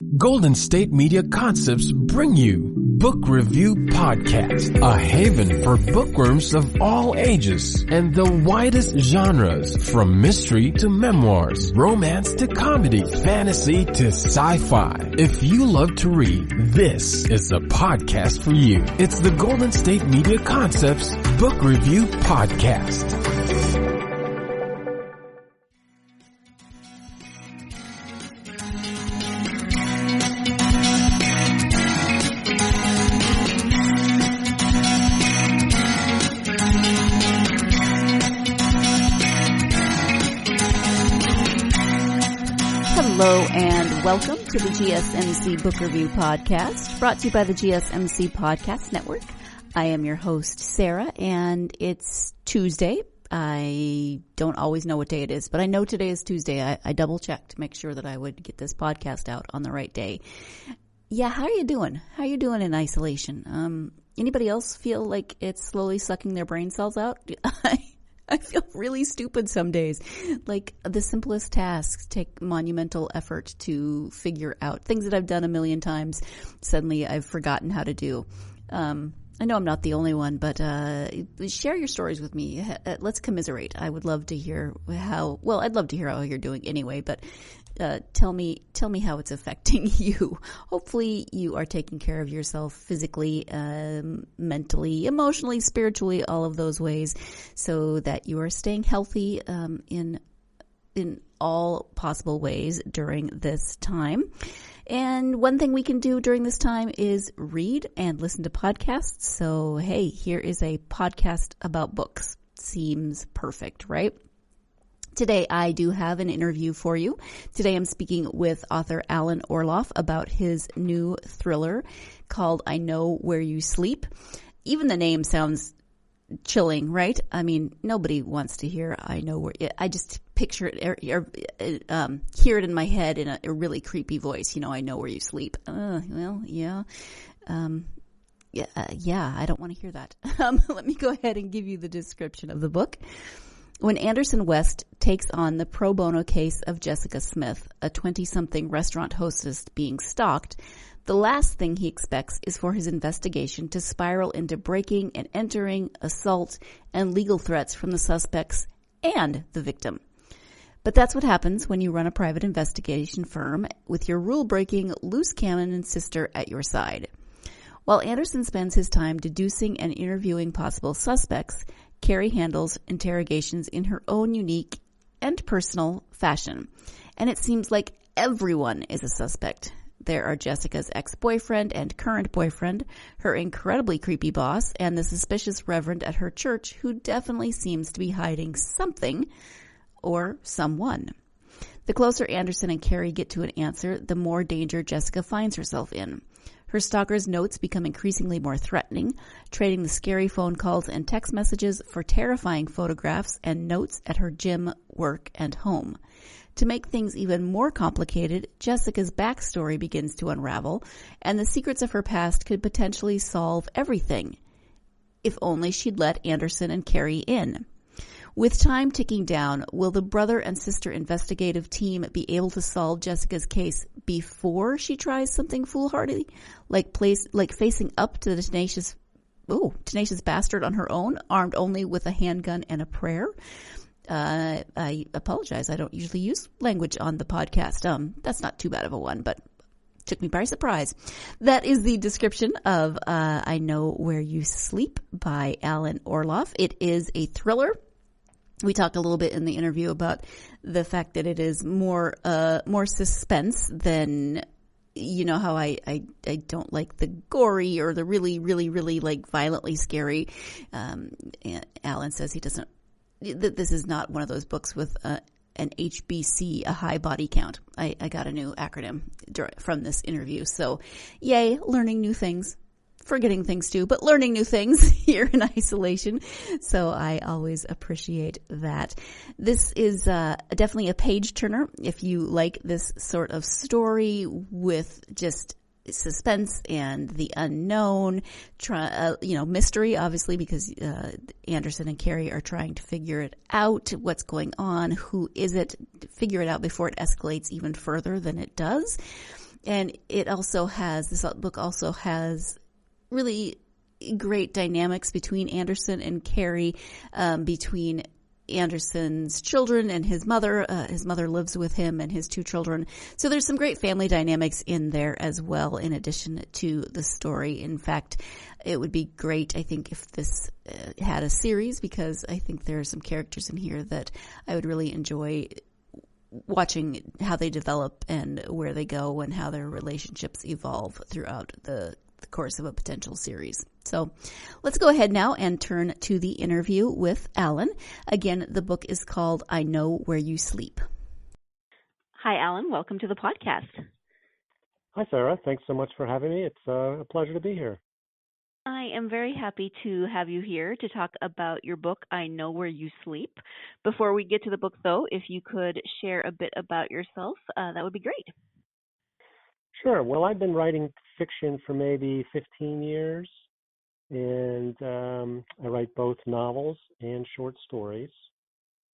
Golden State Media Concepts bring you Book Review Podcast, a haven for bookworms of all ages and the widest genres, from mystery to memoirs, romance to comedy, fantasy to sci-fi. If you love to read, this is the podcast for you. It's the Golden State Media Concepts Book Review Podcast. Hello and welcome to the GSMC Book Review Podcast, brought to you by the GSMC Podcast Network. I am your host, Sarah, and it's Tuesday. I don't always know what day it is, but I know today is Tuesday. I double-checked to make sure that I would get this podcast out on the right day. Yeah, how are you doing? How are you doing in isolation? Anybody else feel like it's slowly sucking their brain cells out? I feel really stupid some days. Like, the simplest tasks take monumental effort to figure out. Things that I've done a million times, suddenly I've forgotten how to do. I know I'm not the only one, but share your stories with me. Let's commiserate. I would love to hear I'd love to hear how you're doing anyway, but tell me how it's affecting you. Hopefully you are taking care of yourself physically, mentally, emotionally, spiritually, all of those ways, so that you are staying healthy in all possible ways during this time. And one thing we can do during this time is read and listen to podcasts. So, hey, here is a podcast about books. Seems perfect, right? Today, I do have an interview for you. Today, I'm speaking with author Alan Orloff about his new thriller called I Know Where You Sleep. Even the name sounds chilling, right? I mean, nobody wants to hear I know where. I just picture it, hear it in my head in a really creepy voice. You know, I know where you sleep. Yeah. I don't want to hear that. Let me go ahead and give you the description of the book. When Anderson West takes on the pro bono case of Jessica Smith, a 20-something restaurant hostess being stalked, the last thing he expects is for his investigation to spiral into breaking and entering, assault, and legal threats from the suspects and the victim. But that's what happens when you run a private investigation firm with your rule-breaking, loose cannon sister at your side. While Anderson spends his time deducing and interviewing possible suspects, Carrie handles interrogations in her own unique and personal fashion. And it seems like everyone is a suspect. There are Jessica's ex-boyfriend and current boyfriend, her incredibly creepy boss, and the suspicious reverend at her church who definitely seems to be hiding something or someone. The closer Anderson and Carrie get to an answer, the more danger Jessica finds herself in. Her stalker's notes become increasingly more threatening, trading the scary phone calls and text messages for terrifying photographs and notes at her gym, work, and home. To make things even more complicated, Jessica's backstory begins to unravel, and the secrets of her past could potentially solve everything, if only she'd let Anderson and Carrie in. With time ticking down, will the brother and sister investigative team be able to solve Jessica's case before she tries something foolhardy, like facing up to the tenacious bastard on her own, armed only with a handgun and a prayer? I apologize. I don't usually use language on the podcast. That's not too bad of a one, but took me by surprise. That is the description of I Know Where You Sleep by Alan Orloff. It is a thriller. We talked a little bit in the interview about the fact that it is more suspense than, you know, how I don't like the gory or the really, really, really like violently scary. And Alan says he doesn't. This is not one of those books with an HBC, a high body count. I got a new acronym from this interview. So, yay, learning new things. Forgetting things too, but learning new things here in isolation. So I always appreciate that. This is definitely a page turner. If you like this sort of story with just suspense and the unknown, mystery, obviously, because Anderson and Carrie are trying to figure it out, what's going on, who is it, figure it out before it escalates even further than it does. And this book also has really great dynamics between Anderson and Carrie, between Anderson's children and his mother. His mother lives with him and his 2 children. So there's some great family dynamics in there as well, in addition to the story. In fact, it would be great, I think, if this had a series, because I think there are some characters in here that I would really enjoy watching how they develop and where they go and how their relationships evolve throughout the course of a potential series. So let's go ahead now and turn to the interview with Alan. Again, the book is called I Know Where You Sleep. Hi, Alan. Welcome to the podcast. Hi, Sarah. Thanks so much for having me. It's a pleasure to be here. I am very happy to have you here to talk about your book, I Know Where You Sleep. Before we get to the book, though, if you could share a bit about yourself, that would be great. Sure. Well, I've been writing fiction for maybe 15 years, and I write both novels and short stories.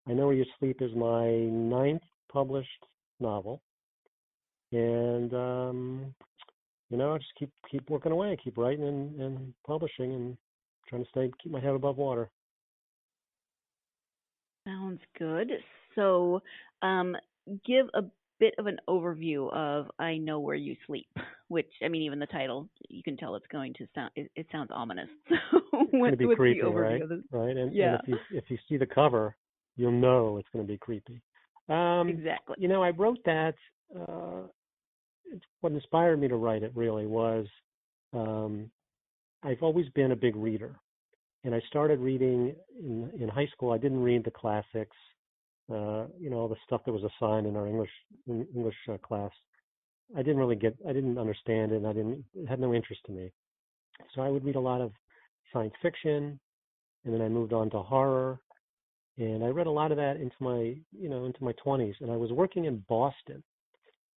I Know Where You Sleep is my 9th published novel, and I just keep working away, keep writing and publishing, and trying to keep my head above water. Sounds good. So, give a bit of an overview of I Know Where You Sleep, which, I mean, even the title, you can tell it's going to sound, it sounds ominous. So it's going to be creepy, right? Right? And if you see the cover, you'll know it's going to be creepy. Exactly. I wrote that, what inspired me to write it really was, I've always been a big reader. And I started reading in high school. I didn't read the classics, all the stuff that was assigned in our English class. I didn't understand it. It had no interest to me. So I would read a lot of science fiction, and then I moved on to horror, and I read a lot of that into my 20s. And I was working in Boston,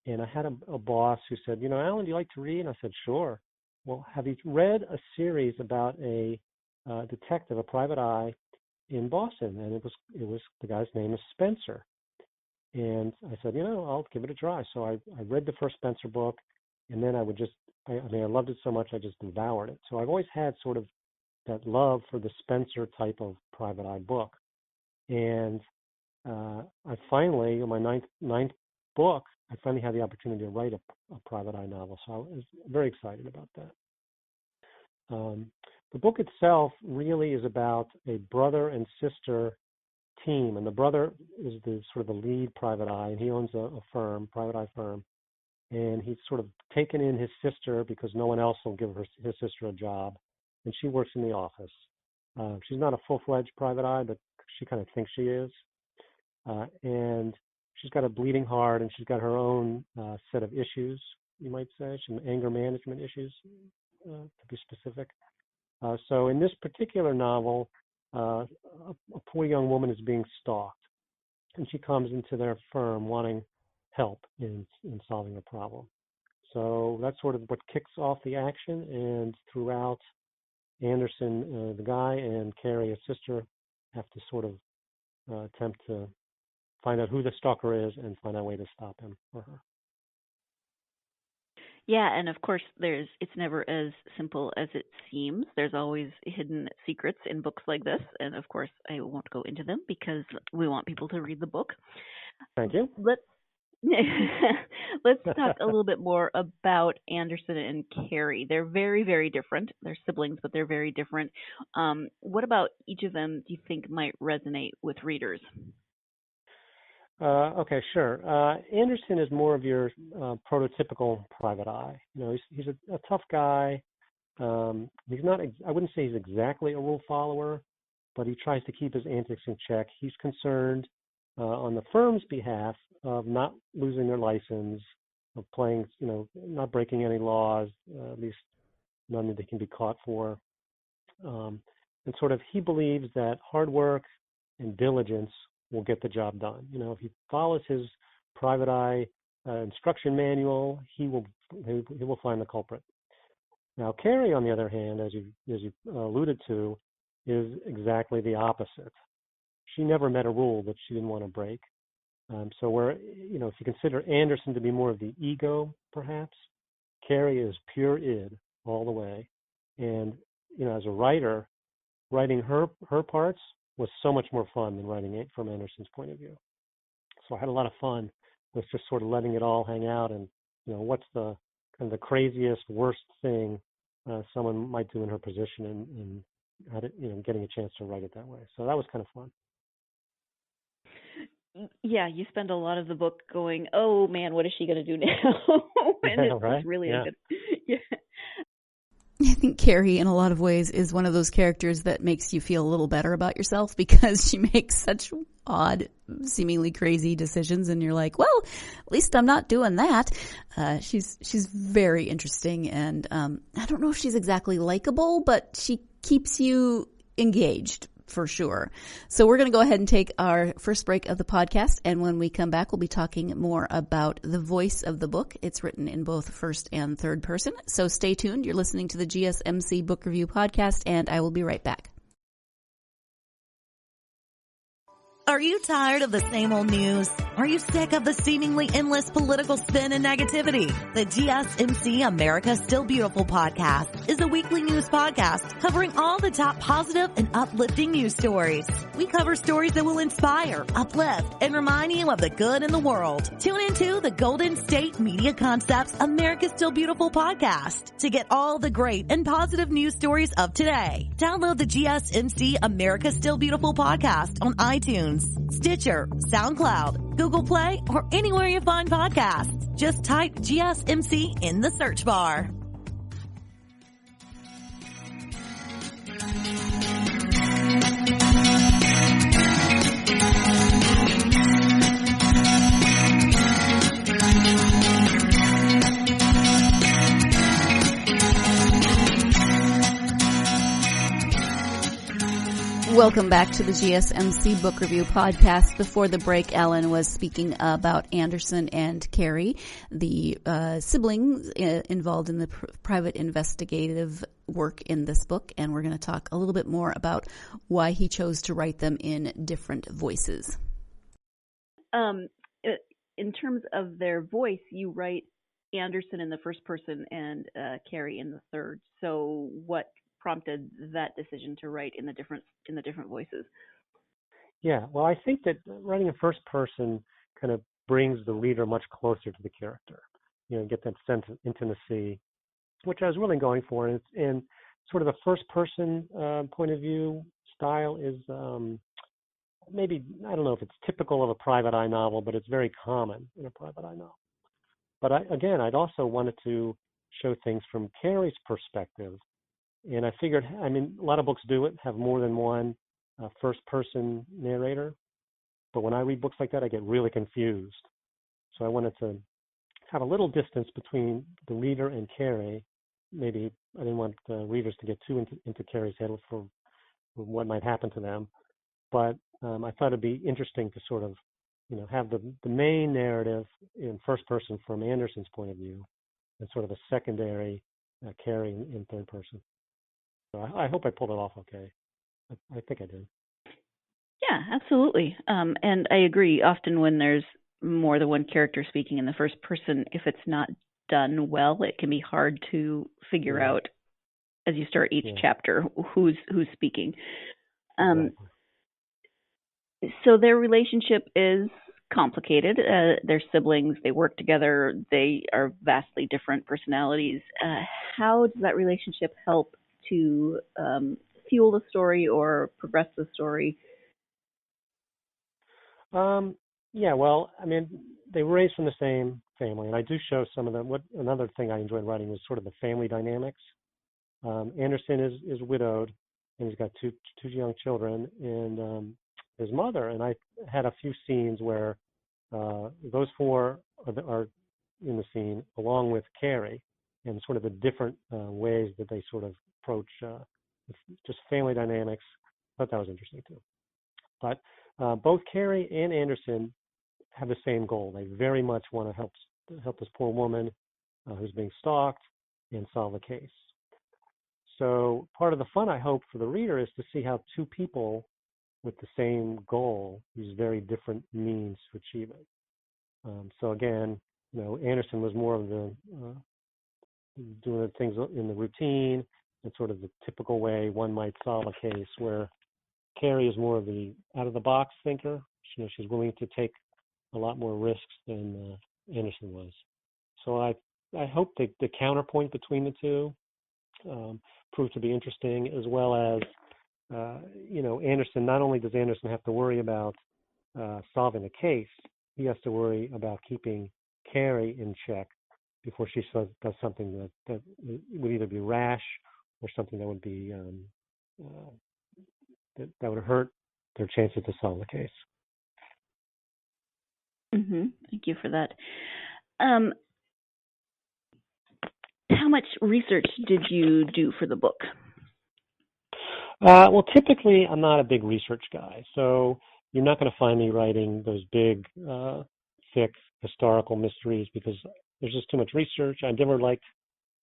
and I had a boss who said, Alan, do you like to read? And I said, sure. Well, have you read a series about a detective, a private eye in Boston? And it was the guy's name is Spencer. And I said, I'll give it a try. So I read the first Spencer book, and then I loved it so much I just devoured it. So I've always had sort of that love for the Spencer type of private eye book. And I finally, in my ninth book, I finally had the opportunity to write a private eye novel. So I was very excited about that. The book itself really is about a brother and sister team, and the brother is the sort of the lead private eye, and he owns a private eye firm, and he's sort of taken in his sister because no one else will give his sister a job, and she works in the office. She's not a full-fledged private eye, but she kind of thinks she is, and she's got a bleeding heart, and she's got her own set of issues, you might say, some anger management issues, to be specific. So in this particular novel, a poor young woman is being stalked, and she comes into their firm wanting help in solving a problem. So that's sort of what kicks off the action, and throughout, Anderson, the guy, and Carrie, his sister, have to sort of attempt to find out who the stalker is and find out a way to stop him or her. Yeah, and of course, it's never as simple as it seems. There's always hidden secrets in books like this, and of course, I won't go into them because we want people to read the book. Thank you. Let's talk a little bit more about Anderson and Carrie. They're very, very different. They're siblings, but they're very different. What about each of them do you think might resonate with readers? Okay, sure. Anderson is more of your prototypical private eye. He's a tough guy. He's not. I wouldn't say he's exactly a rule follower, but he tries to keep his antics in check. He's concerned on the firm's behalf of not losing their license, of playing, not breaking any laws, at least none that they can be caught for. And sort of, he believes that hard work and diligence will get the job done. If he follows his private eye instruction manual, he will find the culprit. Now, Carrie, on the other hand, as you alluded to, is exactly the opposite. She never met a rule that she didn't want to break. So if you consider Anderson to be more of the ego, perhaps, Carrie is pure id all the way. And, as a writer, writing her parts was so much more fun than writing it from Anderson's point of view. So I had a lot of fun with just sort of letting it all hang out and, what's the kind of the craziest, worst thing someone might do in her position and getting a chance to write it that way. So that was kind of fun. Yeah, you spend a lot of the book going, oh man, what is she going to do now? And it's really a good, yeah. I think Carrie, in a lot of ways, is one of those characters that makes you feel a little better about yourself because she makes such odd, seemingly crazy decisions, and you're like, well, at least I'm not doing that. She's very interesting, and I don't know if she's exactly likable, but she keeps you engaged for sure. So we're going to go ahead and take our first break of the podcast, and when we come back, we'll be talking more about the voice of the book. It's written in both first and third person, so stay tuned. You're listening to the GSMC Book Review Podcast, and I will be right back. Are you tired of the same old news? Are you sick of the seemingly endless political spin and negativity? The GSMC America's Still Beautiful podcast is a weekly news podcast covering all the top positive and uplifting news stories. We cover stories that will inspire, uplift, and remind you of the good in the world. Tune into the Golden State Media Concepts America's Still Beautiful podcast to get all the great and positive news stories of today. Download the GSMC America's Still Beautiful podcast on iTunes, Stitcher, SoundCloud, Google Play, or anywhere you find podcasts. Just type GSMC in the search bar. Welcome back to the GSMC Book Review Podcast. Before the break, Alan was speaking about Anderson and Carrie, the siblings involved in the private investigative work in this book, and we're going to talk a little bit more about why he chose to write them in different voices. In terms of their voice, you write Anderson in the first person and Carrie in the third. So what prompted that decision to write in the different voices? Yeah, well, I think that writing in first person kind of brings the reader much closer to the character. Get that sense of intimacy, which I was really going for. And sort of the first person point of view style is maybe, I don't know if it's typical of a private eye novel, but it's very common in a private eye novel. But I'd also wanted to show things from Carrie's perspective. And I figured, a lot of books do it, have more than one first-person narrator. But when I read books like that, I get really confused. So I wanted to have a little distance between the reader and Carrie. Maybe I didn't want the readers to get too into Carrie's head for what might happen to them. But I thought it'd be interesting to sort of, have the main narrative in first person from Anderson's point of view, and sort of a secondary Carrie in third person. So I hope I pulled it off okay. I think I did. Yeah, absolutely. And I agree. Often when there's more than one character speaking in the first person, if it's not done well, it can be hard to figure out as you start each chapter who's speaking. Exactly. So their relationship is complicated. They're siblings. They work together. They are vastly different personalities. How does that relationship help to fuel the story or progress the story? They were raised from the same family, and I do show some of them. Another thing I enjoyed writing was sort of the family dynamics. Anderson is widowed, and he's got two young children, and his mother. And I had a few scenes where those four are in the scene, along with Carrie, and sort of the different ways that they sort of approach just family dynamics. I thought that was interesting too. But both Carrie and Anderson have the same goal. They very much want to help this poor woman who's being stalked and solve the case. So part of the fun, I hope, for the reader is to see how two people with the same goal use very different means to achieve it. So again, Anderson was more of the doing the things in the routine and sort of the typical way one might solve a case, where Carrie is more of the out-of-the-box thinker. She's willing to take a lot more risks than Anderson was. So I hope that the counterpoint between the two proved to be interesting, as well as Anderson. Not only does Anderson have to worry about solving a case, he has to worry about keeping Carrie in check before she does something that would either be rash or something that would be that would hurt their chances to solve the case. Thank you for that. How much research did you do for the book? Well, typically I'm not a big research guy, so you're not going to find me writing those big, thick historical mysteries, because there's just too much research. I never liked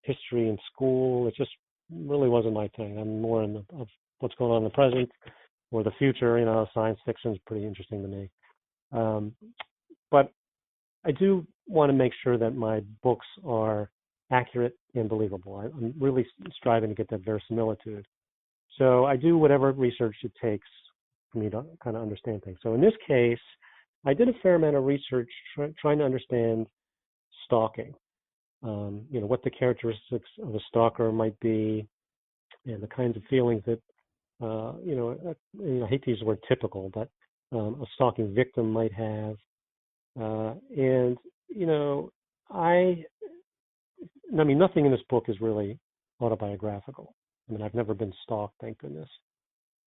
history in school. It just really wasn't my thing. I'm more of what's going on in the present or the future. Science fiction is pretty interesting to me. But I do want to make sure that my books are accurate and believable. I'm really striving to get that verisimilitude. So I do whatever research it takes for me to kind of understand things. So in this case, I did a fair amount of research trying to understand stalking. What the characteristics of a stalker might be, and the kinds of feelings that, I hate to use the word typical, but a stalking victim might have. Nothing in this book is really autobiographical. I've never been stalked, thank goodness.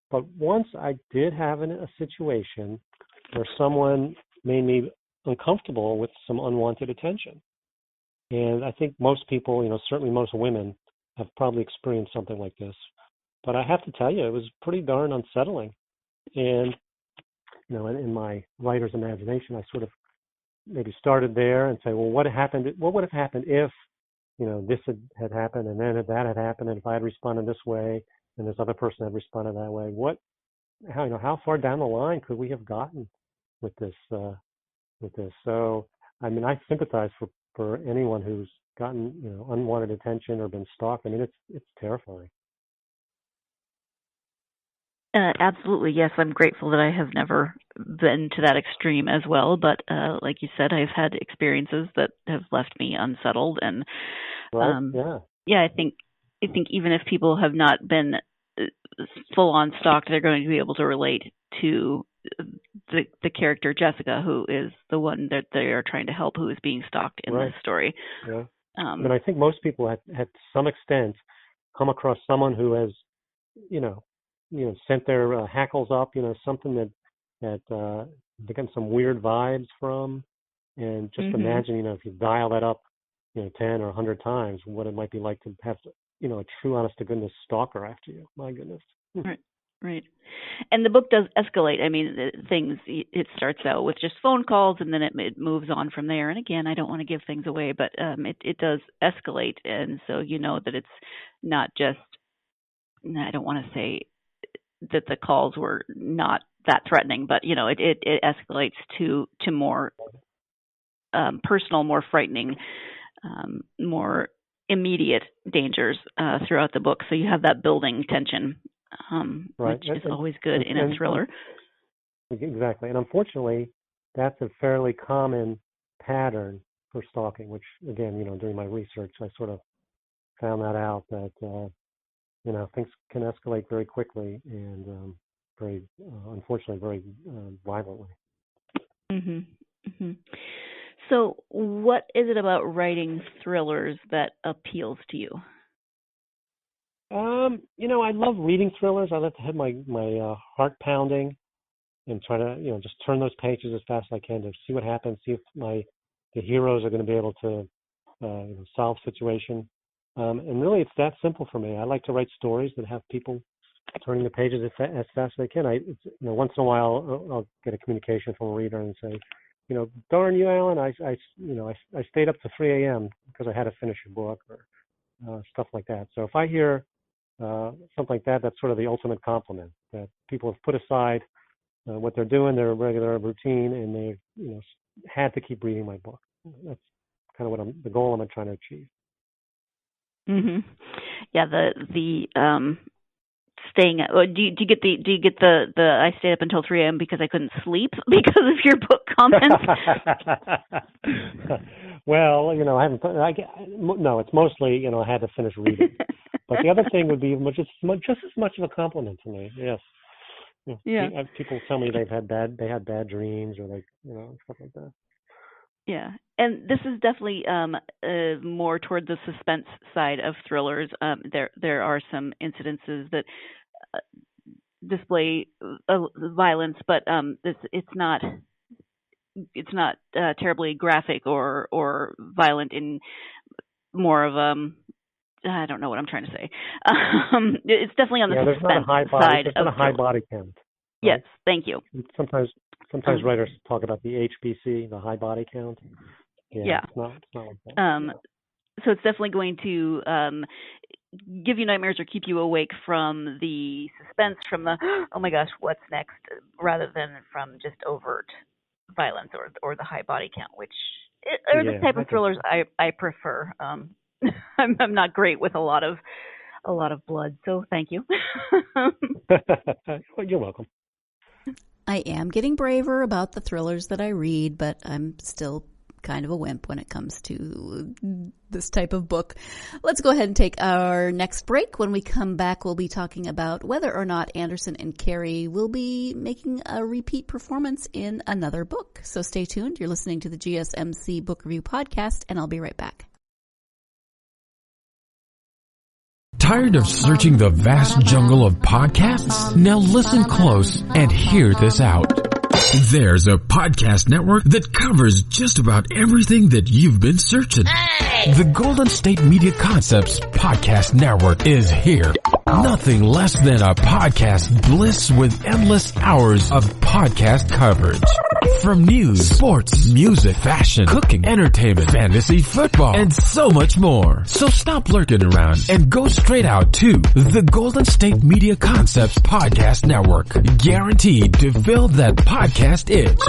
But once I did have a situation where someone made me uncomfortable with some unwanted attention. And I think most people, certainly most women, have probably experienced something like this. But I have to tell you, it was pretty darn unsettling. And, in my writer's imagination, I sort of maybe started there and say, well, what would have happened if, this had happened, and then if that had happened, and if I had responded this way, and this other person had responded that way, how far down the line could we have gotten with this? So, I sympathize for anyone who's gotten, unwanted attention or been stalked. It's terrifying. Absolutely, yes. I'm grateful that I have never been to that extreme as well. But like you said, I've had experiences that have left me unsettled. And right. I think even if people have not been full on stalked, they're going to be able to relate to the character Jessica, who is the one that they are trying to help, who is being stalked in this story. Yeah. I think most people have, to some extent, come across someone who has, sent their hackles up, something that they get some weird vibes from, and just imagine, if you dial that up, 10 or 100 times, what it might be like to have, a true, honest to goodness stalker after you. My goodness. Right. And the book does escalate. It starts out with just phone calls, and then it moves on from there. And again, I don't want to give things away, but it does escalate. And so that it's not just, I don't want to say that the calls were not that threatening, but it escalates to more personal, more frightening, more immediate dangers throughout the book. So you have that building tension, which is always good in a thriller. Exactly. And unfortunately, that's a fairly common pattern for stalking, which, again, during my research, I sort of found that out, that things can escalate very quickly and unfortunately, very violently. So what is it about writing thrillers that appeals to you? I love reading thrillers. I love to have my heart pounding and try to, just turn those pages as fast as I can to see what happens, see if the heroes are going to be able to solve situation. And really, it's that simple for me. I like to write stories that have people turning the pages as fast as they can. Once in a while, I'll get a communication from a reader and say, darn you, Alan, I stayed up to 3 a.m. because I had to finish a book, or stuff like that. So if I hear something like that, that's sort of the ultimate compliment, that people have put aside what they're doing, their regular routine, and they had to keep reading my book. That's kind of the goal I'm trying to achieve. Mhm. Yeah. The staying. Do you get the I stayed up until 3 a.m. because I couldn't sleep because of your book comments? Well, I haven't. No, it's mostly I had to finish reading. But the other thing would be just as much of a compliment to me. Yes. Yeah. People tell me they had bad dreams or stuff like that. Yeah, and this is definitely more toward the suspense side of thrillers. There are some incidences that display violence, but it's not terribly graphic or violent. In more of I don't know what I'm trying to say. It's definitely on the suspense side. There's not a high body count. Right? Yes, thank you. Sometimes writers talk about the HBC, the high body count. Yeah. It's not like that. So it's definitely going to give you nightmares or keep you awake from the suspense, from the oh my gosh, what's next, rather than from just overt violence or the high body count, which are the type of thrillers I prefer. I'm not great with a lot of blood, so thank you. You're welcome. I am getting braver about the thrillers that I read, but I'm still kind of a wimp when it comes to this type of book. Let's go ahead and take our next break. When we come back, we'll be talking about whether or not Anderson and Carey will be making a repeat performance in another book. So stay tuned. You're listening to the GSMC Book Review Podcast, and I'll be right back. Tired of searching the vast jungle of podcasts? Now listen close and hear this out. There's a podcast network that covers just about everything that you've been searching. Hey! The Golden State Media Concepts Podcast Network is here. Nothing less than a podcast bliss with endless hours of podcast coverage. From news, sports, music, fashion, cooking, entertainment, fantasy, football, and so much more. So stop lurking around and go straight out to the Golden State Media Concepts Podcast Network. Guaranteed to fill that podcast itch.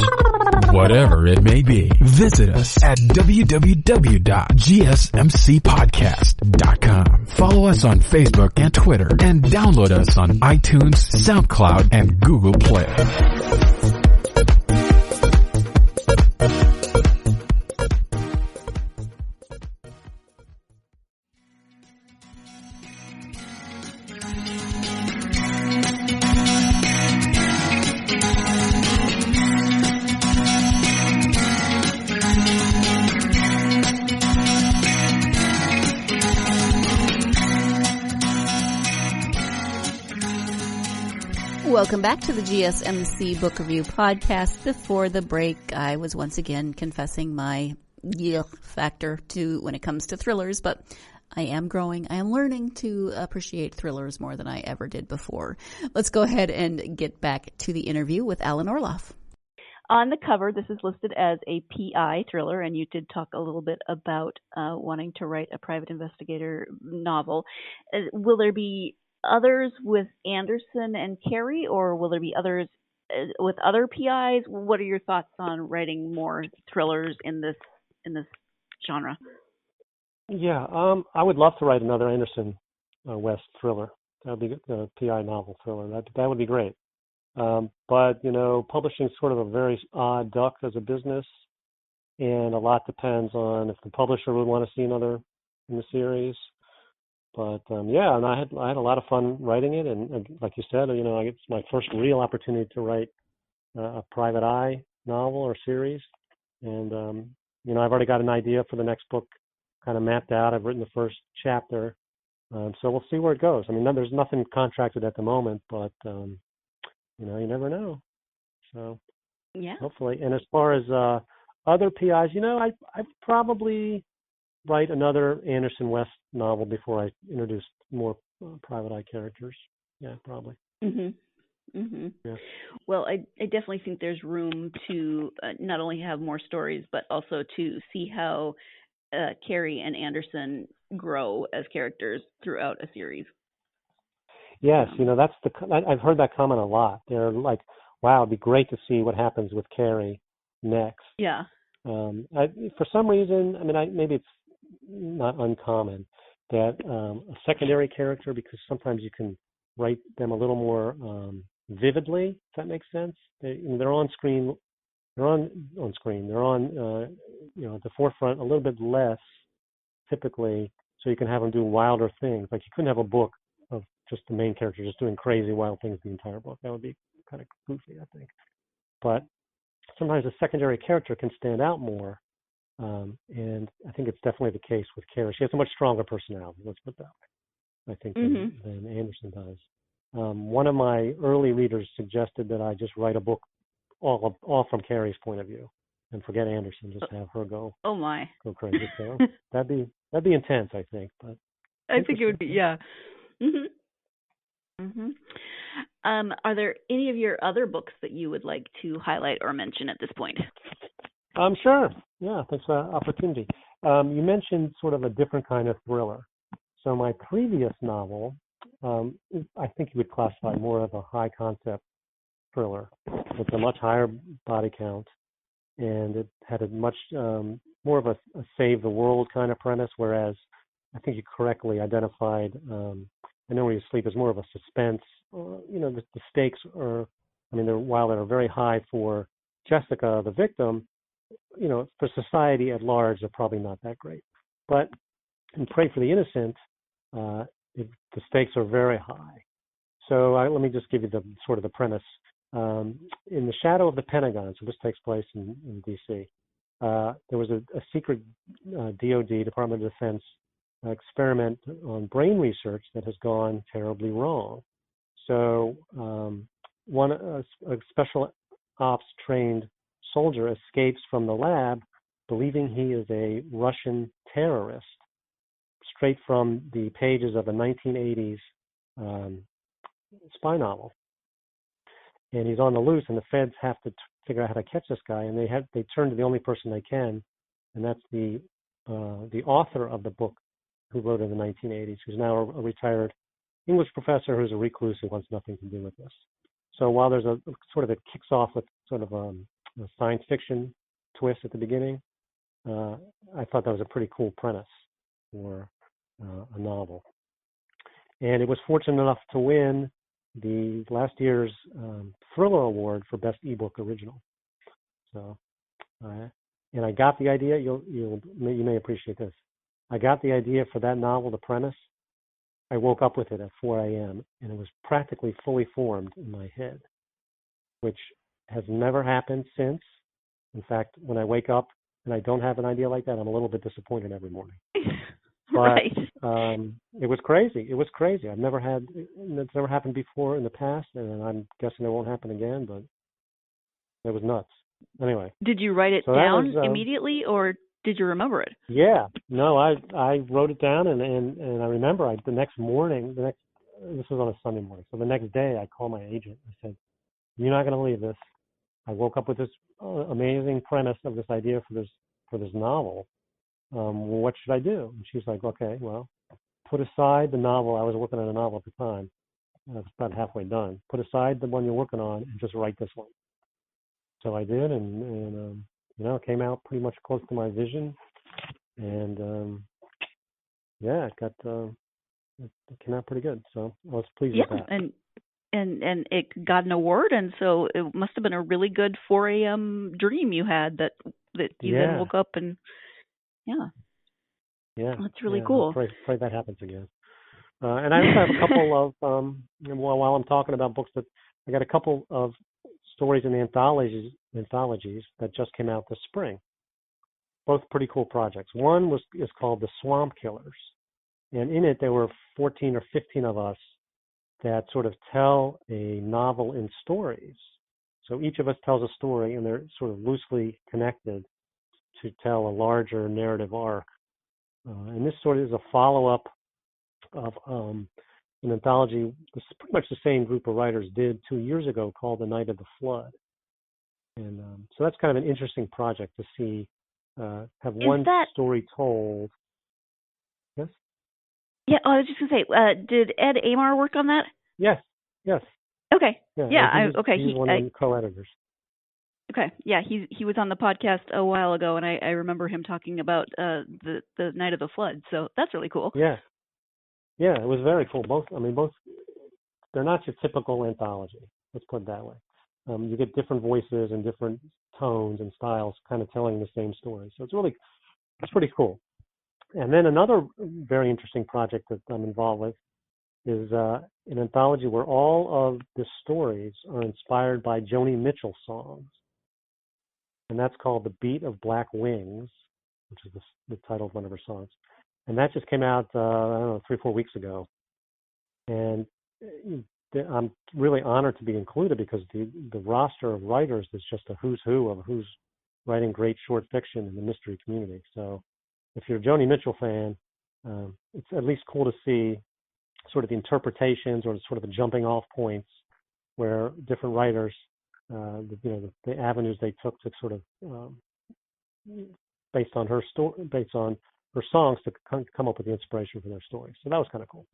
Whatever it may be. Visit us at www.gsmcpodcast.com. Follow us on Facebook and Twitter, and download us on iTunes, SoundCloud, and Google Play. Welcome back to the GSMC Book Review Podcast. Before the break, I was once again confessing my factor when it comes to thrillers, but I am growing. I am learning to appreciate thrillers more than I ever did before. Let's go ahead and get back to the interview with Alan Orloff. On the cover, this is listed as a PI thriller, and you did talk a little bit about wanting to write a private investigator novel. Will there be others with Anderson and Carey, or will there be others with other PIs? What are your thoughts on writing more thrillers in this genre? Yeah, I would love to write another Anderson West thriller. That would be a PI novel thriller. That would be great. But publishing is sort of a very odd duck as a business, and a lot depends on if the publisher would want to see another in the series. But yeah, and I had a lot of fun writing it, and like you said, it's my first real opportunity to write a private eye novel or series, and I've already got an idea for the next book, kind of mapped out. I've written the first chapter, so we'll see where it goes. I mean, there's nothing contracted at the moment, but you never know. So yeah, hopefully. And as far as other PIs, I'd probably write another Anderson West novel before I introduce more private eye characters. Yeah, probably. Mhm. Mhm. Yeah. Well, I definitely think there's room to not only have more stories, but also to see how Carey and Anderson grow as characters throughout a series. Yes, that's I've heard that comment a lot. They're like, wow, it'd be great to see what happens with Carrie next. Yeah. For some reason, maybe it's not uncommon that a secondary character, because sometimes you can write them a little more vividly, if that makes sense. They're on screen. They're on screen. They're on at the forefront a little bit less typically, so you can have them do wilder things. Like you couldn't have a book of just the main character just doing crazy wild things the entire book. That would be kind of goofy, I think. But sometimes a secondary character can stand out more, and I think it's definitely the case with Carrie. She has a much stronger personality, let's put it that way, I think, than Anderson does. One of my early readers suggested that I just write a book all from Carrie's point of view and forget Anderson, just have her go crazy. So that'd be intense, I think. But I think it would be, yeah. Are there any of your other books that you would like to highlight or mention at this point? Sure. Yeah, thanks for the opportunity. You mentioned sort of a different kind of thriller. So my previous novel, I think you would classify more of a high concept thriller. It's a much higher body count, and it had a much more of a save the world kind of premise, whereas I think you correctly identified I Know Where You Sleep as more of a suspense. The stakes are, while they're very high for Jessica, the victim, for society at large, they're probably not that great. But in Pray for the Innocent, the stakes are very high. So let me just give you the premise. In the shadow of the Pentagon, so this takes place in D.C., there was a secret DOD, Department of Defense, experiment on brain research that has gone terribly wrong. So a special ops trained soldier escapes from the lab believing he is a Russian terrorist, straight from the pages of a 1980s spy novel. And he's on the loose, and the feds have to figure out how to catch this guy, and they turn to the only person they can, and that's the author of the book who wrote it in the 1980s, who's now a retired English professor who's a recluse who wants nothing to do with this. So while there's it kicks off with sort of a science fiction twist at the beginning, I thought that was a pretty cool premise for a novel. And it was fortunate enough to win the last year's Thriller Award for Best Ebook Original. So, and I got the idea. You may appreciate this. I got the idea for that novel, the premise. I woke up with it at 4 a.m. and it was practically fully formed in my head, which has never happened since. In fact, when I wake up and I don't have an idea like that, I'm a little bit disappointed every morning. But right. It was crazy. It's never happened before in the past, and I'm guessing it won't happen again, but it was nuts. Anyway. Did you write it down immediately, or did you remember it? Yeah. No, I wrote it down, and I remember the next morning, this was on a Sunday morning, so the next day I called my agent. I said, "You're not going to believe this. I woke up with this amazing premise of this idea for this novel. What should I do?" And she's like, "Okay, well, put aside the novel." I was working on a novel at the time. I was about halfway done. Put aside the one you're working on and just write this one. So I did, and it came out pretty much close to my vision. And it came out pretty good. So I was pleased with that. And it got an award, and so it must have been a really good 4 a.m. dream you had that you then woke up and. Yeah. Yeah. That's really cool. Pray that happens again. And I also have a couple of, while I'm talking about books, that I got a couple of stories in the anthologies that just came out this spring. Both pretty cool projects. One is called The Swamp Killers. And in it, there were 14 or 15 of us that sort of tell a novel in stories. So each of us tells a story, and they're sort of loosely connected to tell a larger narrative arc. And this sort of is a follow-up of an anthology pretty much the same group of writers did 2 years ago called The Night of the Flood. And so that's kind of an interesting project to see, have one story told. Yes? Yeah, I was just going to say, did Ed Amar work on that? Yes. Okay. Yeah. He's one of the co-editors. Okay. Yeah. He was on the podcast a while ago, and I remember him talking about the Night of the Flood. So that's really cool. Yeah. Yeah, it was very cool. Both. They're not your typical anthology. Let's put it that way. You get different voices and different tones and styles, kind of telling the same story. So it's pretty cool. And then another very interesting project that I'm involved with is an anthology where all of the stories are inspired by Joni Mitchell songs. And that's called The Beat of Black Wings, which is the title of one of her songs. And that just came out, 3-4 weeks ago. And I'm really honored to be included because the roster of writers is just a who's who of who's writing great short fiction in the mystery community. So if you're a Joni Mitchell fan, it's at least cool to see sort of the interpretations or sort of the jumping off points where different writers, the avenues they took to sort of based on her songs to come up with the inspiration for their story. So that was kind of cool.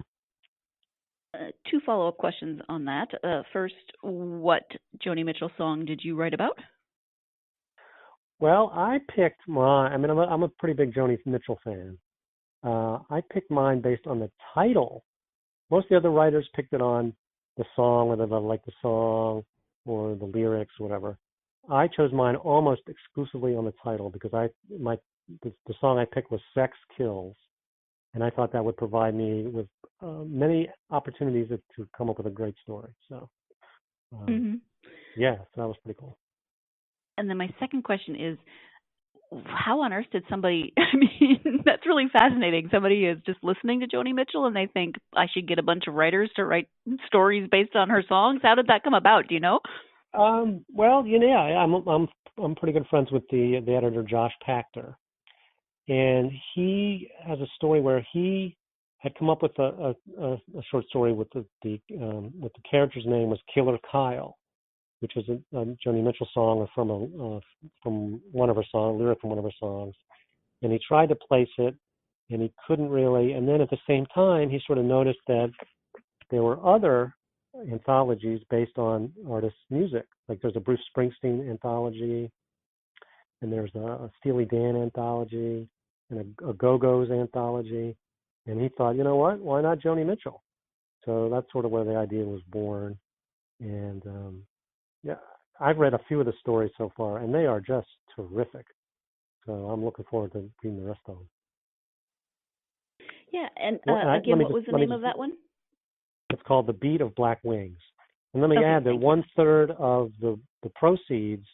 2 follow-up questions on that. First, what Joni Mitchell song did you write about? Well, I picked I'm a pretty big Joni Mitchell fan. I picked mine based on the title. Most of the other writers picked it on the song, whether they like the song or the lyrics or whatever. I chose mine almost exclusively on the title because the song I picked was Sex Kills. And I thought that would provide me with many opportunities to come up with a great story. So, yeah, so that was pretty cool. And then my second question is, how on earth did somebody, that's really fascinating. Somebody is just listening to Joni Mitchell and they think I should get a bunch of writers to write stories based on her songs. How did that come about? Do you know? Well, I'm pretty good friends with the editor, Josh Pachter. And he has a story where he had come up with a short story with the character's name was Killer Kyle, which was a Joni Mitchell song from one of her songs, lyric from one of her songs. And he tried to place it, and he couldn't really. And then at the same time, he sort of noticed that there were other anthologies based on artists' music. Like there's a Bruce Springsteen anthology, and there's a Steely Dan anthology, and a Go-Go's anthology. And he thought, you know what, why not Joni Mitchell? So that's sort of where the idea was born. And yeah, I've read a few of the stories so far, and they are just terrific. So I'm looking forward to reading the rest of them. Yeah, and what was the name of that one? It's called The Beat of Black Wings. And let me add that 1/3 of the proceeds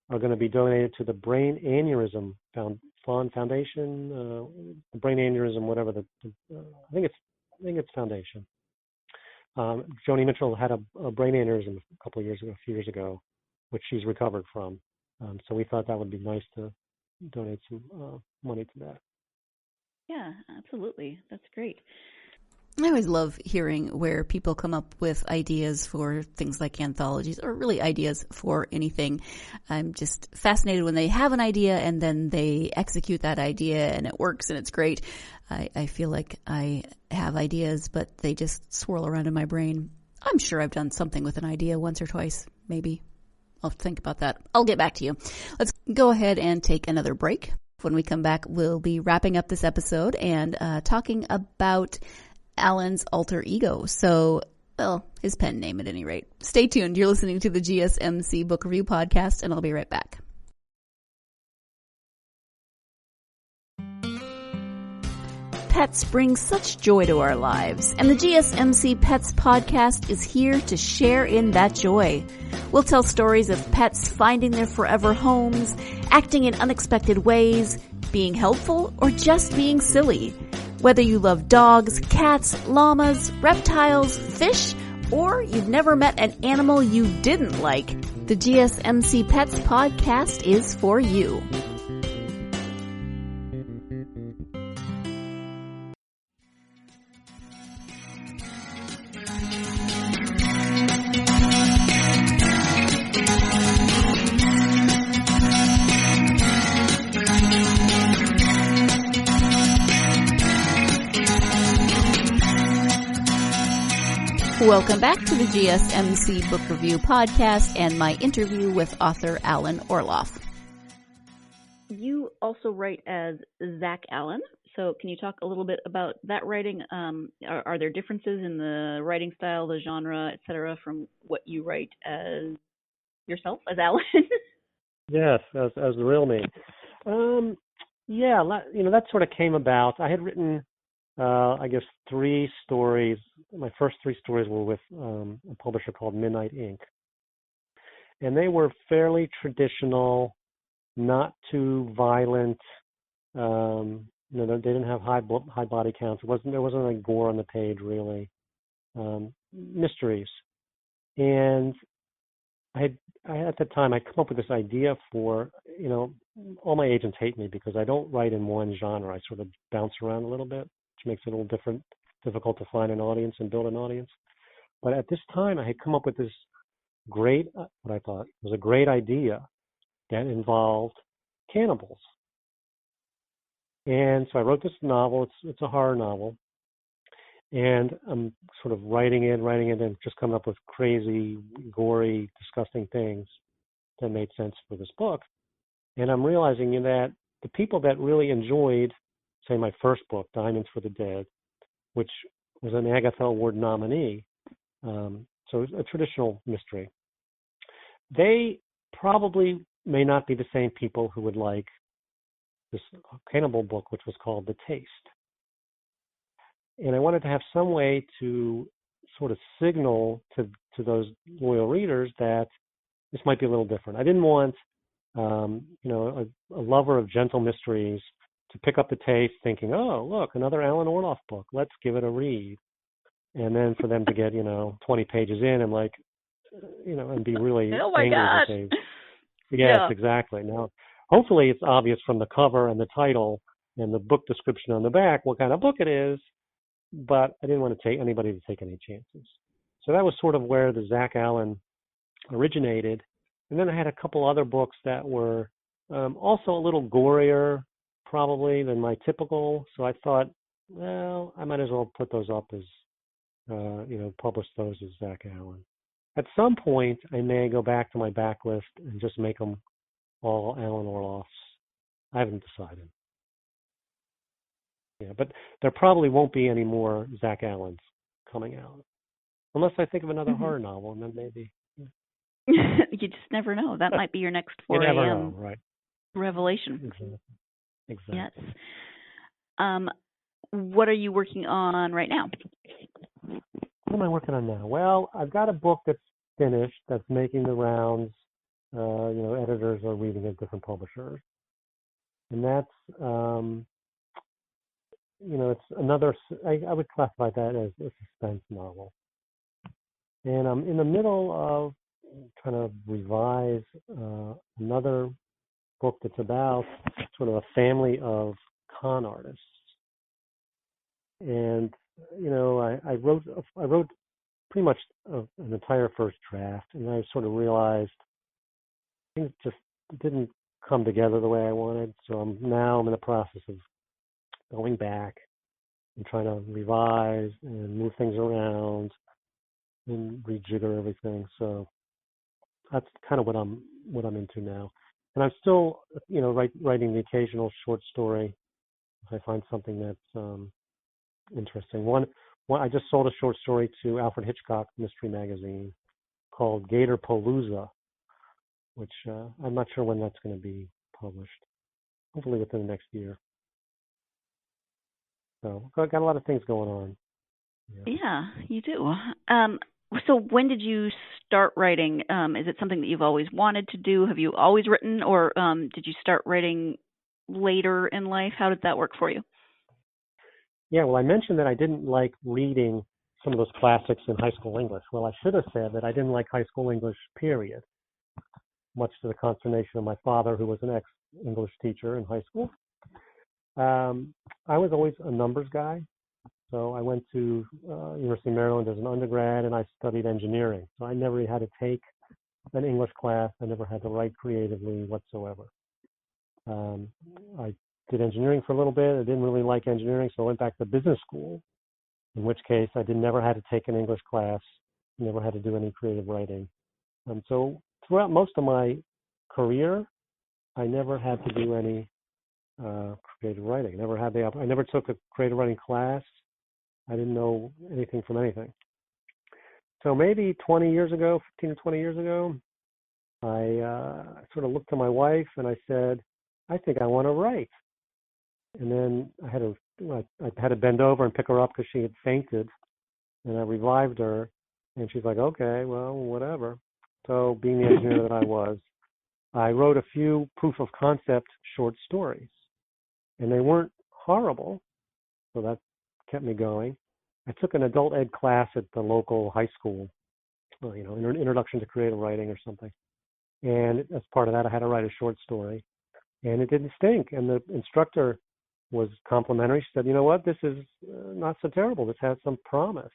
are going to be donated to the Brain Aneurysm Foundation, the Brain Aneurysm, whatever I think it's foundation. Joni Mitchell had a brain aneurysm a few years ago, which she's recovered from. So we thought that would be nice to donate some money to that. Yeah, absolutely. That's great. I always love hearing where people come up with ideas for things like anthologies or really ideas for anything. I'm just fascinated when they have an idea and then they execute that idea and it works and it's great. I feel like I have ideas, but they just swirl around in my brain. I'm sure I've done something with an idea once or twice, maybe. I'll think about that. I'll get back to you. Let's go ahead and take another break. When we come back, we'll be wrapping up this episode and talking about Alan's alter ego. So, well, his pen name at any rate. Stay tuned. You're listening to the GSMC Book Review Podcast, and I'll be right back. Pets bring such joy to our lives, and the GSMC Pets Podcast is here to share in that joy. We'll tell stories of pets finding their forever homes, acting in unexpected ways, being helpful, or just being silly. Whether you love dogs, cats, llamas, reptiles, fish, or you've never met an animal you didn't like, the GSMC Pets Podcast is for you. Welcome back to the GSMC Book Review Podcast and my interview with author Alan Orloff. You also write as Zach Allen. So can you talk a little bit about that writing? Are there differences in the writing style, the genre, et cetera, from what you write as yourself, as Alan? Yes, as the real me. That sort of came about. I had written, I guess, 3 stories. My first 3 stories were with a publisher called Midnight Inc. And they were fairly traditional, not too violent. They didn't have high body counts. There wasn't like gore on the page really. Mysteries, and I at the time I'd come up with this idea for, all my agents hate me because I don't write in one genre. I sort of bounce around a little bit, which makes it a little difficult to find an audience and build an audience. But at this time I had come up with this great, what I thought was a great idea that involved cannibals. And so I wrote this novel. It's a horror novel. And I'm sort of writing it, and just coming up with crazy, gory, disgusting things that made sense for this book. And I'm realizing that the people that really enjoyed, say, my first book, Diamonds for the Dead, which was an Agatha Award nominee, so a traditional mystery, they probably may not be the same people who would like this cannibal book, which was called The Taste. And I wanted to have some way to sort of signal to those loyal readers that this might be a little different. I didn't want, a lover of gentle mysteries to pick up The Taste thinking, oh, look, another Alan Orloff book. Let's give it a read. And then for them to get, 20 pages in and and be really oh my angry gosh. that Yes, exactly. Now, hopefully it's obvious from the cover and the title and the book description on the back what kind of book it is, but I didn't want to take anybody to take any chances. So that was sort of where the Zach Allen originated. And then I had a couple other books that were also a little gorier probably than my typical. So I thought, well, I might as well put those up as, publish those as Zach Allen. At some point, I may go back to my backlist and just make them all Alan Orloffs. I haven't decided. Yeah, but there probably won't be any more Zach Allens coming out, unless I think of another horror novel, and then maybe. You just never know. That might be your next 4 a.m. Right. revelation. Exactly. Yes. What are you working on right now? What am I working on now? Well, I've got a book that's finished, that's making the rounds. Editors are reading at different publishers. And that's, it's another, I would classify that as a suspense novel. And I'm in the middle of trying to revise another book that's about sort of a family of con artists. And, I wrote pretty much an entire first draft, and I sort of realized things just didn't come together the way I wanted. So I'm in the process of going back and trying to revise and move things around and rejigger everything. So that's kind of what I'm into now. And I'm still, writing the occasional short story if I find something that's interesting. One, I just sold a short story to Alfred Hitchcock Mystery Magazine called Gator Palooza, which I'm not sure when that's going to be published. Hopefully within the next year. So I've got a lot of things going on. Yeah, you do. So when did you start writing? Is it something that you've always wanted to do? Have you always written, or did you start writing later in life? How did that work for you? Yeah, well, I mentioned that I didn't like reading some of those classics in high school English. Well, I should have said that I didn't like high school English, period, much to the consternation of my father, who was an ex-English teacher in high school. I was always a numbers guy. So I went to University of Maryland as an undergrad, and I studied engineering. So I never had to take an English class. I never had to write creatively whatsoever. I did engineering for a little bit. I didn't really like engineering, so I went back to business school in which case I never had to take an English class, never had to do any creative writing. So throughout most of my career, I never had to do any creative writing. I never took a creative writing class. I didn't know anything from anything. So maybe 15 or 20 years ago, I sort of looked to my wife and I said, I think I want to write. And then I had to bend over and pick her up because she had fainted, and I revived her, and she's like, okay, well, whatever. So being the engineer that I was, I wrote a few proof of concept short stories, and they weren't horrible, so that kept me going. I took an adult ed class at the local high school, introduction to creative writing or something. And as part of that, I had to write a short story, and it didn't stink. And the instructor was complimentary. She said, you know what, this is not so terrible. This has some promise.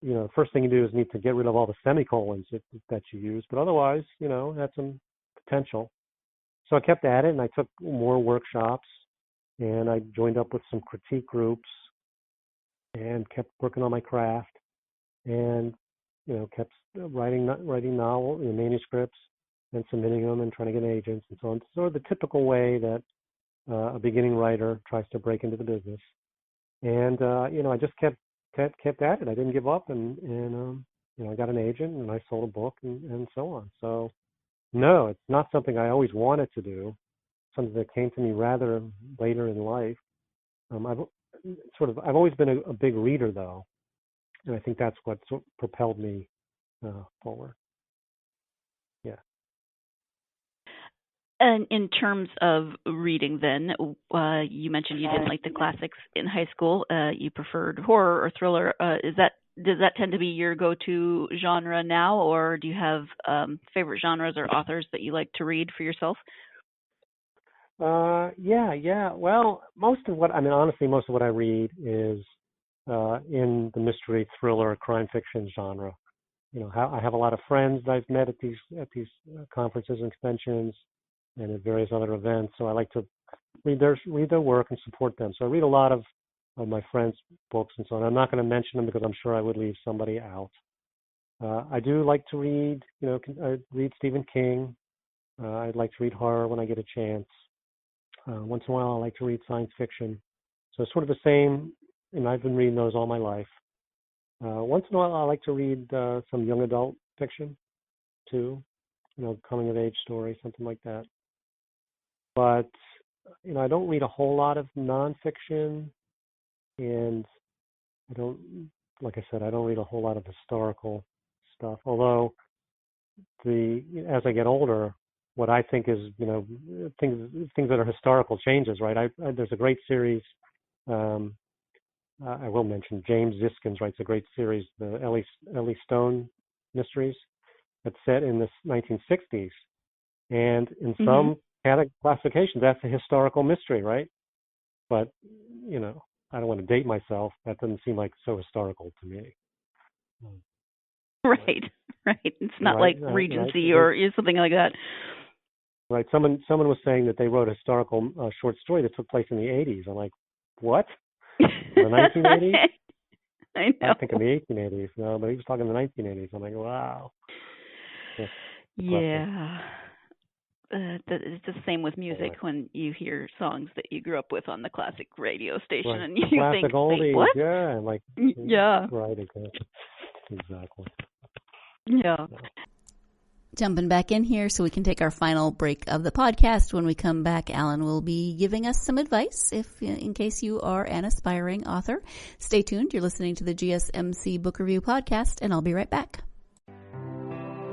The first thing you do is need to get rid of all the semicolons that you use, but otherwise, it had some potential. So I kept at it, and I took more workshops, and I joined up with some critique groups and kept working on my craft, and kept writing novels, manuscripts, and submitting them and trying to get agents and so on. Sort of the typical way that a beginning writer tries to break into the business. And I just kept at it. I didn't give up, and I got an agent, and I sold a book, and so on. So no, it's not something I always wanted to do. Something that came to me rather later in life. I've always been a big reader, though, and I think that's what sort of propelled me forward. Yeah. And in terms of reading, then, you mentioned you didn't like the classics in high school. You preferred horror or thriller. Does that tend to be your go-to genre now, or do you have favorite genres or authors that you like to read for yourself? Yeah. Well, most of what I read is in the mystery, thriller, crime fiction genre. I have a lot of friends that I've met at these conferences and conventions and at various other events. So I like to read their work and support them. So I read a lot of my friends' books and so on. I'm not going to mention them because I'm sure I would leave somebody out. I do like to read, I read Stephen King. I'd like to read horror when I get a chance. Once in a while, I like to read science fiction. So it's sort of the same, and I've been reading those all my life. Once in a while, I like to read some young adult fiction, too. Coming of age story, something like that. But, I don't read a whole lot of nonfiction, and like I said, I don't read a whole lot of historical stuff. Although, as I get older, what I think is, things that are historical changes, right? There's a great series, I will mention, James Ziskins writes a great series, the Ellie Stone mysteries, that's set in the 1960s. And in some classifications, that's a historical mystery, right? But, I don't want to date myself. That doesn't seem like so historical to me. Right. It's not like Regency or something like that. Right. Someone was saying that they wrote a historical short story that took place in the 80s. I'm like, what? The 1980s? I know. I think in the 1880s. No, but he was talking the 1980s. I'm like, wow. Yeah. It's the same with music when you hear songs that you grew up with on the classic radio station, and you classic think, oldies, what? Yeah, like yeah, right, exactly. Yeah. Jumping back in here so we can take our final break of the podcast. When we come back, Alan will be giving us some advice in case you are an aspiring author. Stay tuned. You're listening to the GSMC Book Review Podcast, and I'll be right back.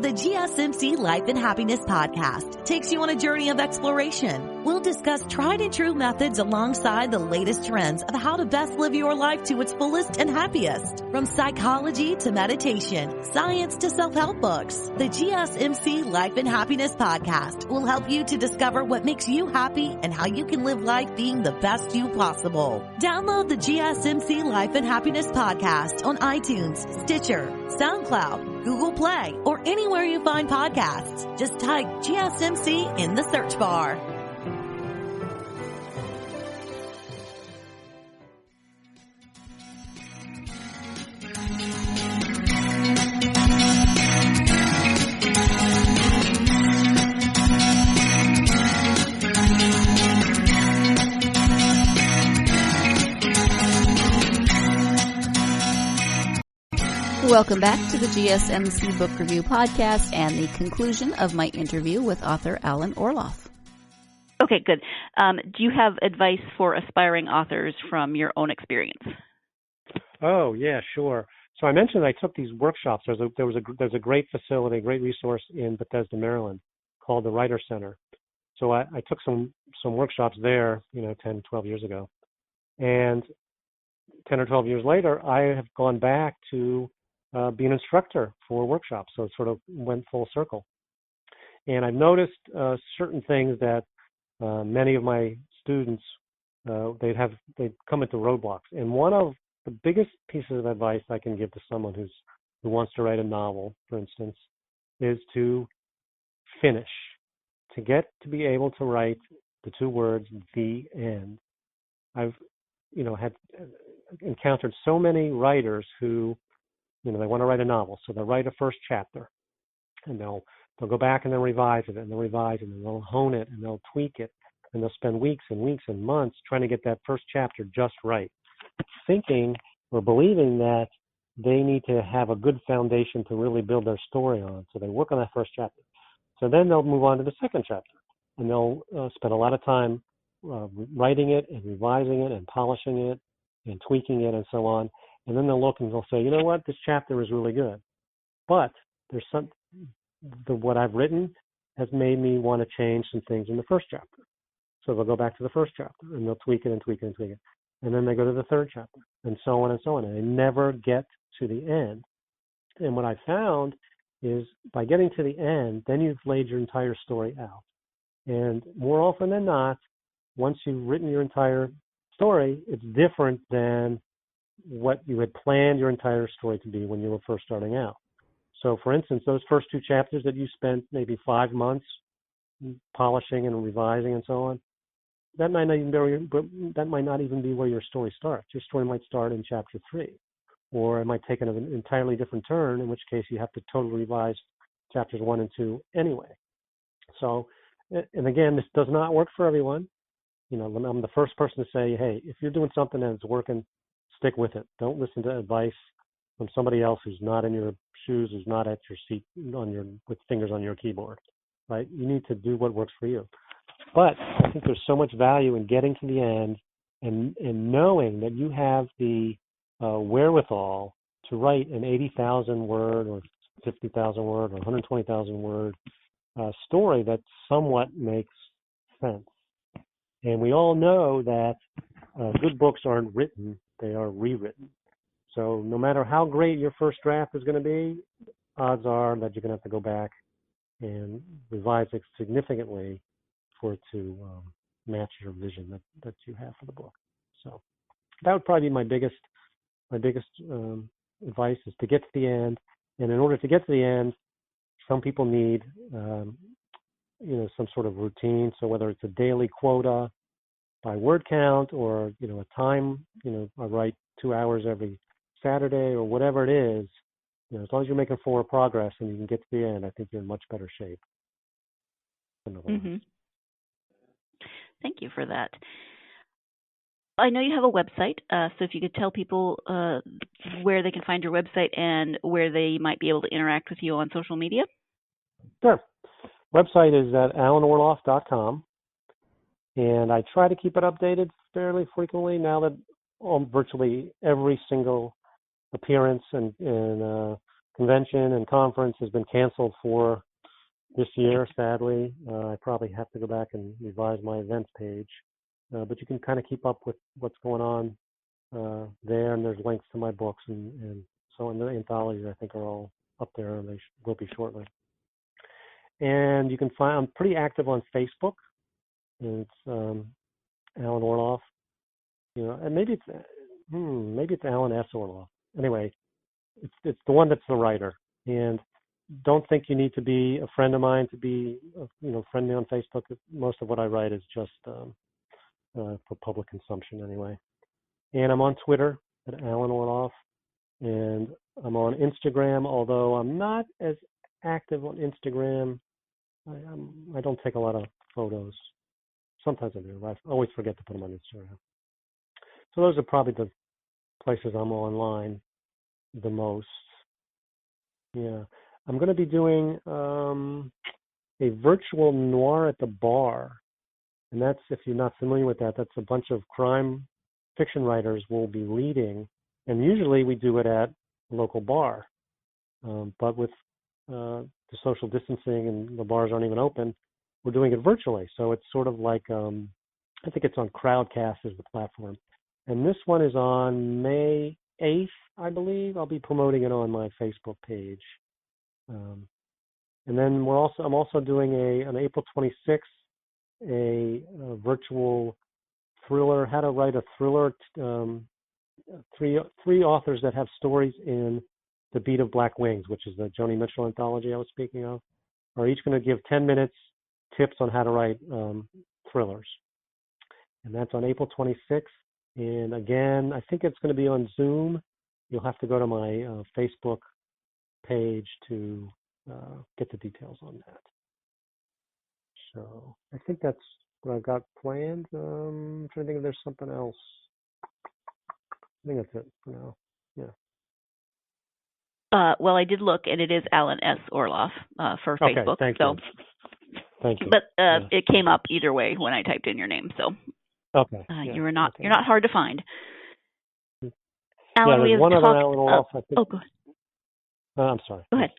The GSMC Life and Happiness Podcast takes you on a journey of exploration. We'll discuss tried and true methods alongside the latest trends of how to best live your life to its fullest and happiest. From psychology to meditation, science to self-help books, the GSMC Life and Happiness Podcast will help you to discover what makes you happy and how you can live life being the best you possible. Download the GSMC Life and Happiness Podcast on iTunes, Stitcher, SoundCloud, Google Play, or anywhere you find podcasts. Just type GSMC in the search bar. Welcome back to the GSMC Book Review Podcast and the conclusion of my interview with author Alan Orloff. Okay, good. Do you have advice for aspiring authors from your own experience? Oh, yeah, sure. So I mentioned I took these workshops. There's a great facility, great resource in Bethesda, Maryland, called the Writer Center. So I took some workshops there, 10, 12 years ago. And 10 or 12 years later, I have gone back to be an instructor for workshops. So it sort of went full circle. And I've noticed certain things that many of my students, they'd come into roadblocks. And one of the biggest pieces of advice I can give to someone who wants to write a novel, for instance, is to finish, to get to be able to write the two words, the end. I've, had encountered so many writers who, they want to write a novel, so they'll write a first chapter, and they'll go back and they'll revise it, and they'll revise it, and they'll hone it, and they'll tweak it, and they'll spend weeks and weeks and months trying to get that first chapter just right, thinking or believing that they need to have a good foundation to really build their story on. So they work on that first chapter. So then they'll move on to the second chapter, and they'll spend a lot of time writing it and revising it and polishing it and tweaking it and so on. And then they'll look and they'll say, you know what, this chapter is really good, but there's what I've written has made me want to change some things in the first chapter. So they'll go back to the first chapter and they'll tweak it and tweak it and tweak it. And then they go to the third chapter and so on and so on. And they never get to the end. And what I found is by getting to the end, then you've laid your entire story out. And more often than not, once you've written your entire story, it's different than what you had planned your entire story to be when you were first starting out. So, for instance, those first two chapters that you spent maybe 5 months polishing and revising and so on, that might not even be where your story starts. Your story might start in chapter 3, or it might take an entirely different turn, in which case you have to totally revise chapters 1 and 2 anyway. So, and again, this does not work for everyone. I'm the first person to say, hey, if you're doing something and it's working, stick with it. Don't listen to advice from somebody else who's not in your shoes, who's not at your seat with fingers on your keyboard, right? You need to do what works for you. But I think there's so much value in getting to the end and knowing that you have the wherewithal to write an 80,000 word or 50,000 word or 120,000 word story that somewhat makes sense. And we all know that good books aren't written, they are rewritten. So no matter how great your first draft is going to be, odds are that you're going to have to go back and revise it significantly for it to match your vision that you have for the book. So that would probably be my biggest advice, is to get to the end. And in order to get to the end, some people need some sort of routine. So whether it's a daily quota by word count or a time, I write 2 hours every Saturday or whatever it is, as long as you're making forward progress and you can get to the end, I think you're in much better shape. Mm-hmm. Thank you for that. I know you have a website, so if you could tell people where they can find your website and where they might be able to interact with you on social media. Sure. Website is at alanorloff.com, and I try to keep it updated fairly frequently now that virtually every single appearance and convention and conference has been canceled for this year, sadly. I probably have to go back and revise my events page. But you can kind of keep up with what's going on there, and there's links to my books and so on. The anthologies, I think, are all up there, and they will be shortly. And you can find, I'm pretty active on Facebook, and it's Alan Orloff. And maybe it's Alan S. Orloff. Anyway, it's the one that's the writer. And don't think you need to be a friend of mine to be, friend me on Facebook. Most of what I write is just for public consumption anyway. And I'm on Twitter at Alan Orloff, and I'm on Instagram, although I'm not as active on Instagram. I don't take a lot of photos. Sometimes I do. I always forget to put them on Instagram. So those are probably the places I'm online the most. Yeah. I'm going to be doing a virtual noir at the bar. And that's, if you're not familiar with that, that's a bunch of crime fiction writers will be leading. And usually we do it at a local bar. But with the social distancing and the bars aren't even open, we're doing it virtually. So it's sort of like, I think it's on Crowdcast is the platform. And this one is on May 8th, I believe. I'll be promoting it on my Facebook page. And then I'm also doing on April 26th, a virtual thriller, how to write a thriller, three authors that have stories in The Beat of Black Wings, which is the Joni Mitchell anthology I was speaking of, are each going to give 10 minutes tips on how to write thrillers. And that's on April 26th. And again, I think it's going to be on Zoom. You'll have to go to my Facebook page to get the details on that. So I think that's what I've got planned. I'm trying to think if there's something else. I think that's it for now. Yeah. Well, I did look, and it is Alan S. Orloff for Facebook. Okay, thank you. But it came up either way when I typed in your name. So okay, you're not hard to find. Alan, we have one other Alan Orloff. I think. Oh, go ahead. I'm sorry. Go ahead.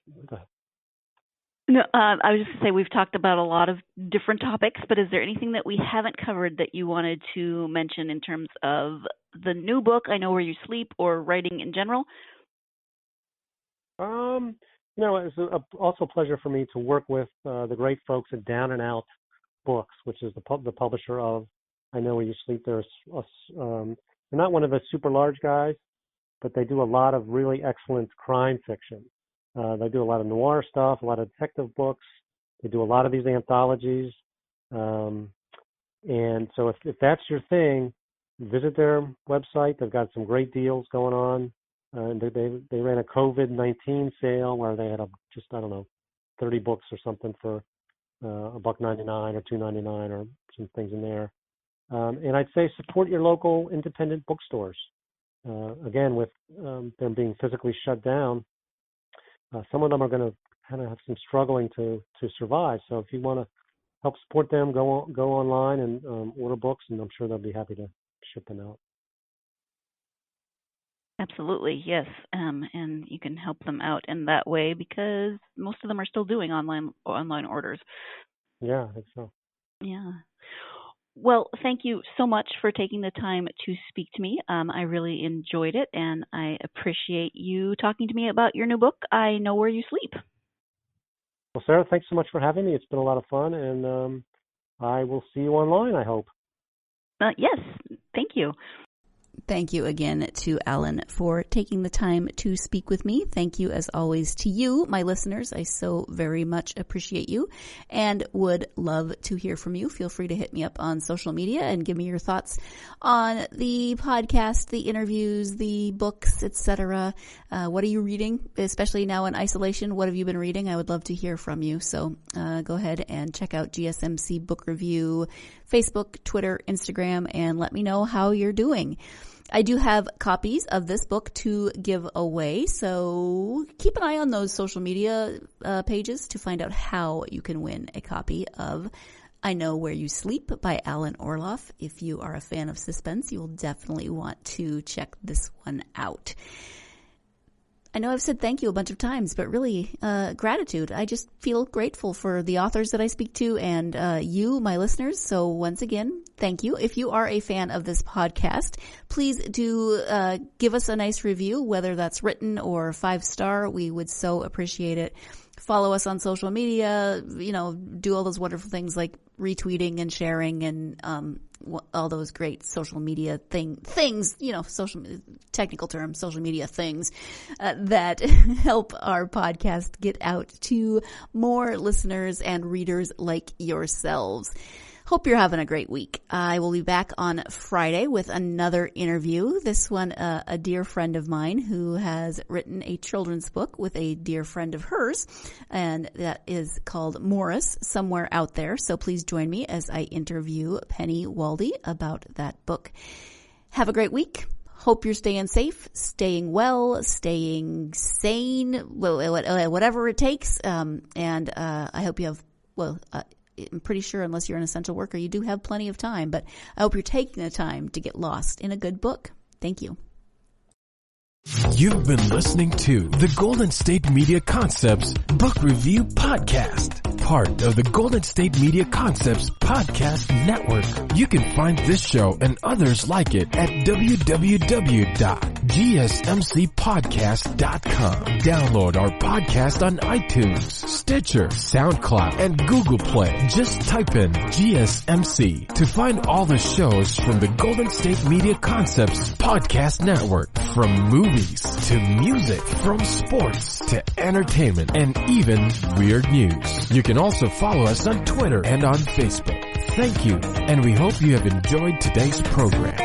No, I was just going to say we've talked about a lot of different topics, but is there anything that we haven't covered that you wanted to mention in terms of the new book, I Know Where You Sleep, or writing in general? It's also a pleasure for me to work with the great folks at Down and Out Books, which is the publisher of I Know Where You Sleep. They're not one of the super large guys, but they do a lot of really excellent crime fiction. They do a lot of noir stuff, a lot of detective books. They do a lot of these anthologies. And so if that's your thing, visit their website. They've got some great deals going on. And they ran a COVID-19 sale where they had 30 books or something for $1.99 or $2.99 or some things in there. And I'd say support your local independent bookstores. Again, with them being physically shut down, some of them are going to kind of have some struggling to survive. So if you want to help support them, go online and order books, and I'm sure they'll be happy to ship them out. Absolutely, yes. And you can help them out in that way because most of them are still doing online orders. Yeah, I think so. Yeah. Well, thank you so much for taking the time to speak to me. I really enjoyed it, and I appreciate you talking to me about your new book, I Know Where You Sleep. Well, Sarah, thanks so much for having me. It's been a lot of fun, and I will see you online, I hope. Yes, thank you. Thank you again to Alan for taking the time to speak with me. Thank you, as always, to you, my listeners. I so very much appreciate you and would love to hear from you. Feel free to hit me up on social media and give me your thoughts on the podcast, the interviews, the books, etc. What are you reading, especially now in isolation? What have you been reading? I would love to hear from you. So go ahead and check out GSMC Book Review, Facebook, Twitter, Instagram, and let me know how you're doing. I do have copies of this book to give away, so keep an eye on those social media pages to find out how you can win a copy of I Know Where You Sleep by Alan Orloff. If you are a fan of suspense, you'll definitely want to check this one out. I know I've said thank you a bunch of times, but really, gratitude. I just feel grateful for the authors that I speak to and you, my listeners. So once again, thank you. If you are a fan of this podcast, please do give us a nice review, whether that's written or 5-star. We would so appreciate it. Follow us on social media, do all those wonderful things like retweeting and sharing and all those great social media things, social technical term, social media things that help our podcast get out to more listeners and readers like yourselves. Hope you're having a great week. I will be back on Friday with another interview. This one, a dear friend of mine who has written a children's book with a dear friend of hers, and that is called Morris, Somewhere Out There. So please join me as I interview Penny Waldy about that book. Have a great week. Hope you're staying safe, staying well, staying sane, whatever it takes. And I hope you have, I'm pretty sure unless you're an essential worker, you do have plenty of time. But I hope you're taking the time to get lost in a good book. Thank you. You've been listening to the Golden State Media Concepts Book Review Podcast, part of the Golden State Media Concepts Podcast Network. You can find this show and others like it at www.gsmcpodcast.com. Download our podcast on iTunes, Stitcher, SoundCloud, and Google Play. Just type in GSMC to find all the shows from the Golden State Media Concepts Podcast Network, from movies to music, from sports to entertainment, and even weird news. You can also follow us on Twitter and on Facebook. Thank you, and we hope you have enjoyed today's program.